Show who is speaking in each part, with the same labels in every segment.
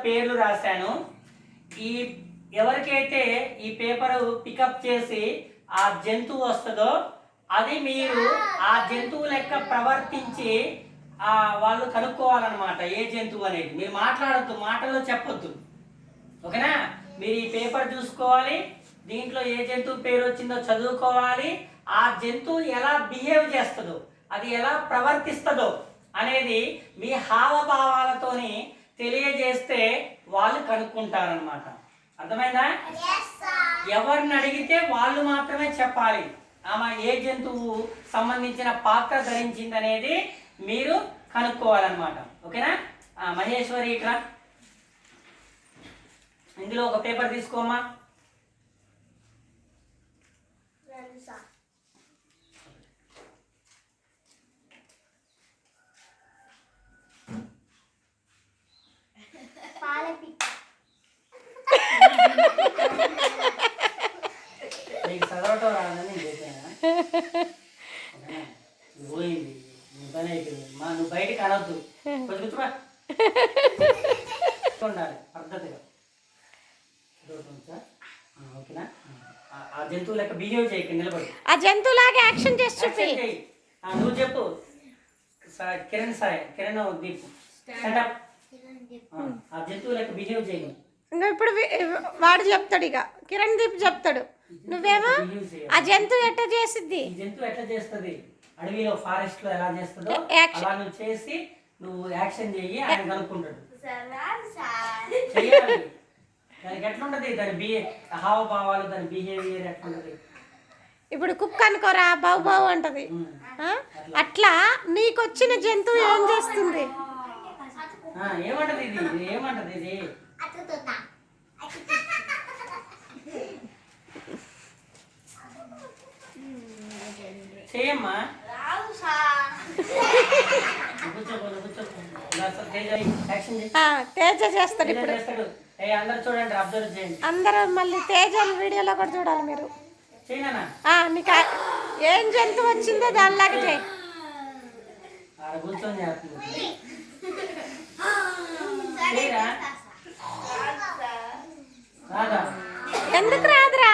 Speaker 1: పేర్లు రాశాను. ఈ ఎవరికైతే ఈ పేపర్ పికప్ చేసి ఆ జంతువు వస్తుందో అది మీరు ఆ జంతువు లెక్క ప్రవర్తించి వాళ్ళు కనుక్కోవాలన్నమాట. ఏ జంతువు అనేది మీరు మాట్లాడద్దు, మాటల్లో చెప్పొద్దు, ఓకేనా? మీరు ఈ పేపర్ చూసుకోవాలి, దీంట్లో ఏ జంతువు పేరు వచ్చిందో చదువుకోవాలి, ఆ జంతువు ఎలా బిహేవ్ చేస్తుందో, అది ఎలా ప్రవర్తిస్తుందో అనేది మీ హావభావాలతోని తెలియజేస్తే వాళ్ళు కనుక్కుంటారనమాట. అర్థమైందా? ఎవరిని అడిగితే వాళ్ళు మాత్రమే చెప్పాలి ఆమె ఏ జంతువు సంబంధించిన పాత్ర ధరించింది అనేది మీరు కనుక్కోవాలన్నమాట, ఓకేనా? మహేశ్వరి ఇక్కడ ఇందులో ఒక పేపర్ తీసుకోమ్మా. నీకు చదవటం రాదని నేను చెప్పాను. పోయింది, నీ పని అయిపోయింది. నువ్వు బయటకు అనొద్దు, కొంచెం కూర్చోబా. ఉండాలి పద్ధతిగా. ఓకేనా? ఆ జంతువు లెక్క బిహేవ్ చేయక నిలబడి
Speaker 2: ఆ జంతువు లాగా యాక్షన్ చేసి చూపి.
Speaker 1: నువ్వు చెప్పు. కిరణ్ దీపు ఆ జంతువు లెక్క బిహేవ్ చేయండి.
Speaker 2: ఇంకా ఇప్పుడు వాడు చెప్తాడు, ఇక కిరణ్ దీప్ చెప్తాడు, నువ్వేమో ఆ జంతువు ఎట్లా చేసిద్ది,
Speaker 1: జంతువు ఎట్లా చేస్తుంది, అడవిలో ఫారెస్ట్ లో ఎలా చేస్తుందో అలా నువ్వు చేసి నువ్వు యాక్షన్ చెయ్యి, ఆయన కనుక్కుంటాడు. చెయ్యాలి. దానికి ఎట్లుంటది, దాని హావభావాలు, దాని బిహేవియర్ ఎట్లుంటది.
Speaker 2: ఇప్పుడు కుక్క అనుకోరా, బావు బావు అంటది. అట్లా నీకొచ్చిన జంతువు ఏం చేస్తుంది?
Speaker 1: ఏమంటది ఇది, ఏమంటది ఇది? చేయమ్మా.
Speaker 2: తేజ చేస్తాడు ఇప్పుడు.
Speaker 1: అందరు చూడండి, అబ్జర్వ్ చేయండి.
Speaker 2: అందరూ మళ్ళీ తేజ వీడియోలో కూడా చూడాలి మీరు. నీకు ఏం జంతువు వచ్చిందో దానిలాగా చేయి.
Speaker 1: కూర్చొని
Speaker 2: ఎందుకు రాదురా?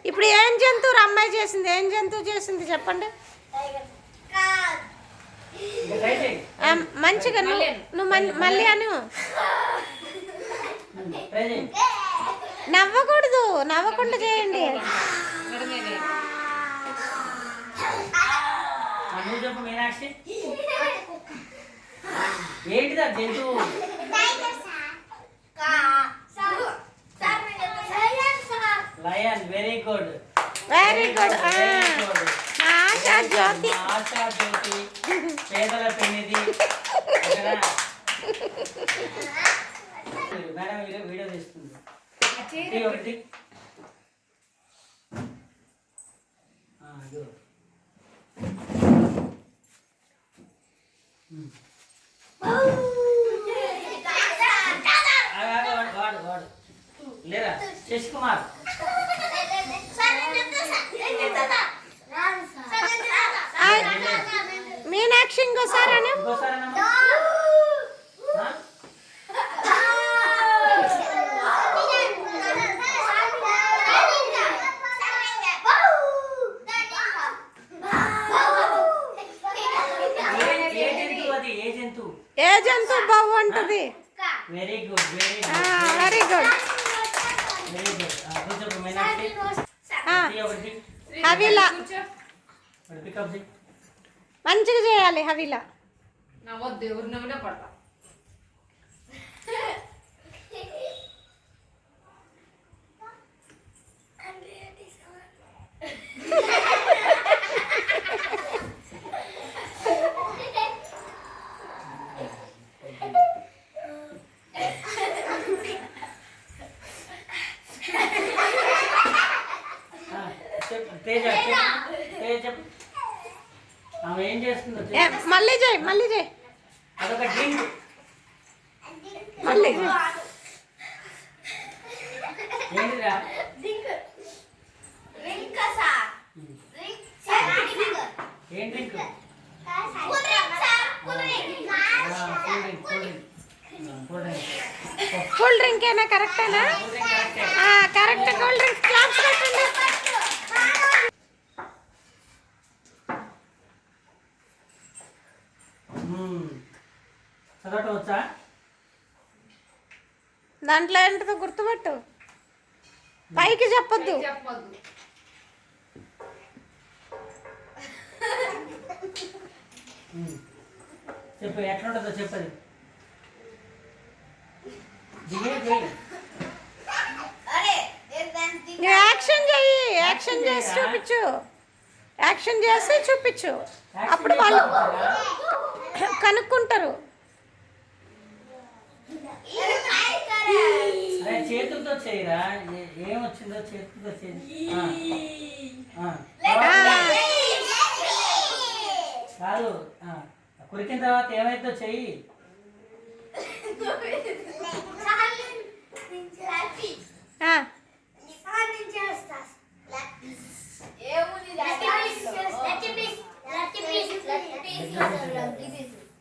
Speaker 2: ఇప్పుడు ఏం జంతువు అమ్మాయి చేసింది, ఏం జంతువు చేసింది చెప్పండి. మంచిగా నువ్వు మళ్ళీ అను. నవ్వకూడదు, నవ్వకుండా చేయండి.
Speaker 1: మీనాక్షి ఏంటిదా జంతువు? Lion. Very good,
Speaker 2: very good. Asha Jyothi,
Speaker 1: Asha Jyothi పేదల పెన్నిది. మేడం వీడియో తీస్తుంది. ఒకటి వాడు లేరా శశి కుమార్.
Speaker 2: మీనాక్షి ఇంకోసారి ఏ జంతువు బాగుంటుంది?
Speaker 1: Very good, very good,
Speaker 2: very good,
Speaker 1: very good.
Speaker 2: Havilah మంచిగా చేయాలి. హవీలా
Speaker 3: పడతా.
Speaker 1: ఏం చేస్తుందో
Speaker 2: మళ్ళీ చేయి, మళ్ళీ చేయి.
Speaker 1: అదొక డ్రింక్.
Speaker 2: మళ్ళీ
Speaker 1: ఏంటిరా? ఏం drink?
Speaker 3: Cool drink sir, cool drink.
Speaker 1: Cool drink, cool drink. Cool drink.
Speaker 2: Cool drink ఏనా కరెక్టేనా?
Speaker 1: కూల్ డ్రింక్ కరెక్టే.
Speaker 2: కరెక్ట్. కూల్ డ్రింక్ క్లాప్స్ కొట్టండి.
Speaker 1: చదవటం వచ్చా?
Speaker 2: దాంట్లో ఏంటిదో గుర్తుపట్టు, పైకి చెప్పొద్దు.
Speaker 1: చెప్పు, ఎట్లుంటుందో చెప్పది. బిహేవ్ చేయి.
Speaker 3: అరే నేను దాన్ని
Speaker 2: నువ్వు యాక్షన్ చెయ్యి, యాక్షన్ చేసి చూపించు, యాక్షన్ చేసి చూపించు, అప్పుడు వాళ్ళు కనుక్కుంటారు.
Speaker 1: అరే చేతులతో చేయరా, ఏం వచ్చిందో చేతులతో చేయి. కాదు, కొరికిన తర్వాత ఏమైందో చెయ్యి.
Speaker 2: ఆ,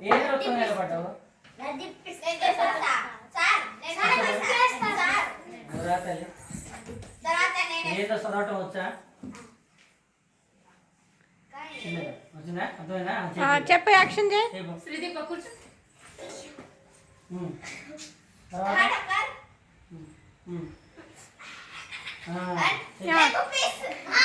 Speaker 1: ఏం రొట్టం నిలబడ్డావు? నువ్వురా తల్లి. ఏదో చదవటం వచ్చా? వచ్చిందా? అర్థమైనా?
Speaker 2: చెప్పు, యాక్షన్ చేయి.
Speaker 1: తర్వాత
Speaker 3: Let me